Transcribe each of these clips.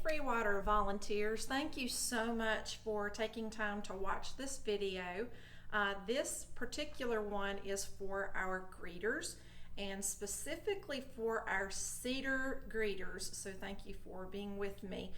Free Water volunteers, thank you so much for taking time to watch this video. This particular one is for our greeters and specifically for our Cedar greeters, so thank you for being with me.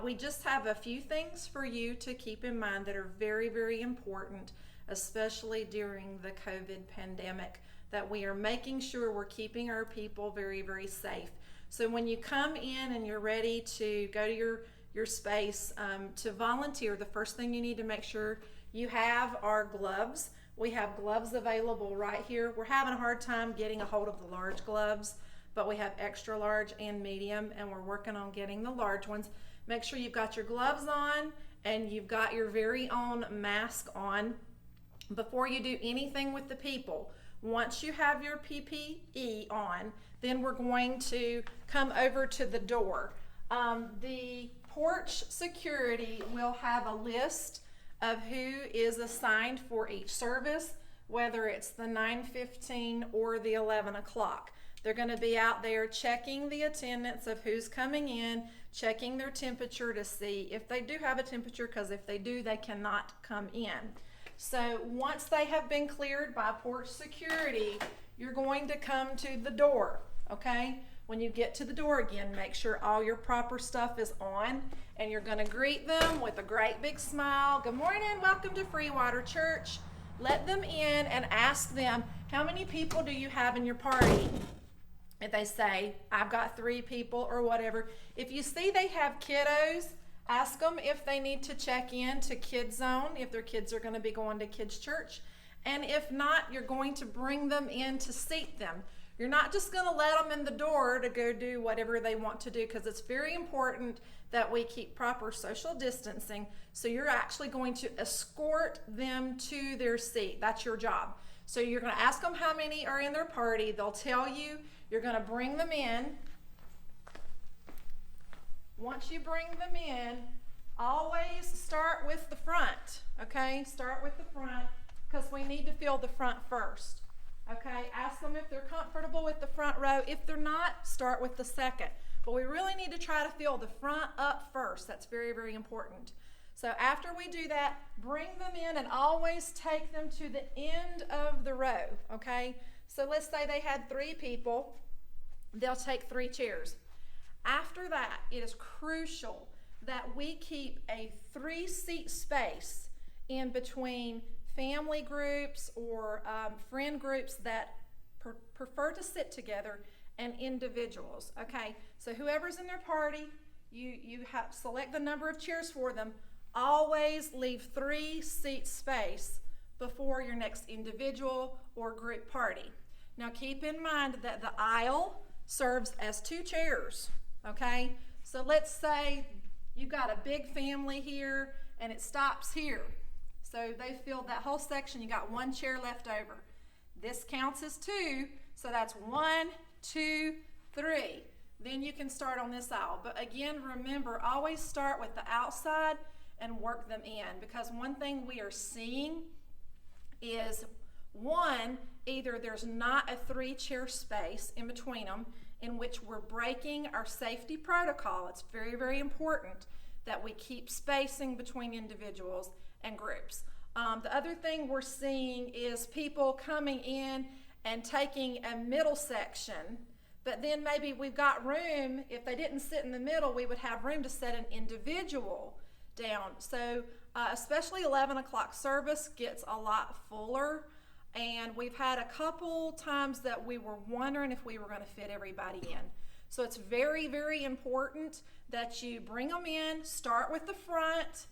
We just have a few things for you to keep in mind that are very, very important, especially during the COVID pandemic, that we are making sure we're keeping our people very, very safe. So when you come in and you're ready to go to your space to volunteer, the first thing you need to make sure you have are gloves. We have gloves available right here. We're having a hard time getting a hold of the large gloves, but we have extra large and medium, and we're working on getting the large ones. Make sure you've got your gloves on and you've got your very own mask on before you do anything with the people. Once you have your PPE on, then we're going to come over to the door. The porch security will have a list of who is assigned for each service, whether it's the 9:15 or the 11 o'clock. They're going to be out there checking the attendance of who's coming in, checking their temperature to see if they do have a temperature, because if they do, they cannot come in. So once they have been cleared by porch security, you're going to come to the door, okay? When you get to the door again, make sure all your proper stuff is on, and you're going to greet them with a great big smile. Good morning, welcome to Free Water Church. Let them in and ask them, how many people do you have in your party? If they say, I've got 3 people or whatever. If you see they have kiddos, ask them if they need to check in to Kids Zone, if their kids are going to be going to Kids Church. And if not, you're going to bring them in to seat them. You're not just going to let them in the door to go do whatever they want to do, because it's very important that we keep proper social distancing. So you're actually going to escort them to their seat. That's your job. So you're going to ask them how many are in their party. They'll tell you. You're going to bring them in. Once you bring them in, always start with the front, okay? Start with the front, because we need to fill the front first, okay? Ask them if they're comfortable with the front row. If they're not, start with the second. But we really need to try to fill the front up first. That's very, very important. So after we do that, bring them in and always take them to the end of the row, okay? So let's say they had 3 people. They'll take 3 chairs. After that, it is crucial that we keep a 3-seat space in between family groups or friend groups that prefer to sit together and individuals. Okay, so whoever's in their party, you have select the number of chairs for them. Always leave 3-seat space before your next individual or group party. Now keep in mind that the aisle serves as 2 chairs. Okay, so let's say you've got a big family here and it stops here. So they filled that whole section, you got 1 chair left over. This counts as 2, so that's 1, 2, 3. Then you can start on this aisle. But again, remember, always start with the outside and work them in, because one thing we are seeing is, one, either there's not a 3-chair space in between them, in which we're breaking our safety protocol. It's very, very important that we keep spacing between individuals and groups. The other thing we're seeing is people coming in and taking a middle section, but then maybe we've got room. If they didn't sit in the middle, we would have room to set an individual down. So especially 11 o'clock service gets a lot fuller. And we've had a couple times that we were wondering if we were going to fit everybody in. So it's very, very important that you bring them in, start with the front,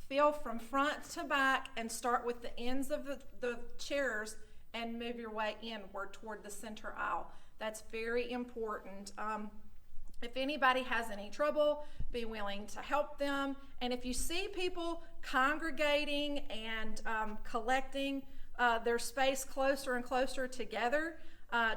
fill from front to back, and start with the ends of the chairs and move your way inward toward the center aisle. That's very important. If anybody has any trouble, be willing to help them. And if you see people congregating and collecting their space closer and closer together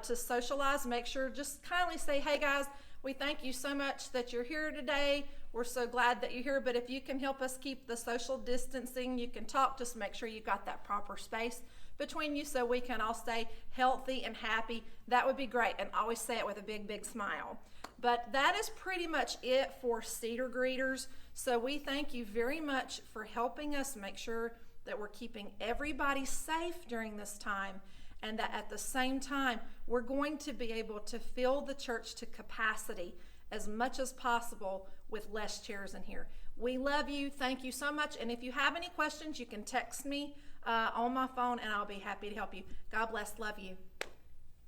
to socialize, make sure, just kindly say, hey guys, we thank you so much that you're here today. We're so glad that you're here, but if you can help us keep the social distancing, you can talk, just make sure you've got that proper space between you so we can all stay healthy and happy. That would be great, and always say it with a big, big smile. But that is pretty much it for Cedar Greeters. So we thank you very much for helping us make sure that we're keeping everybody safe during this time, and that at the same time, we're going to be able to fill the church to capacity as much as possible with less chairs in here. We love you. Thank you so much. And if you have any questions, you can text me on my phone, and I'll be happy to help you. God bless. Love you.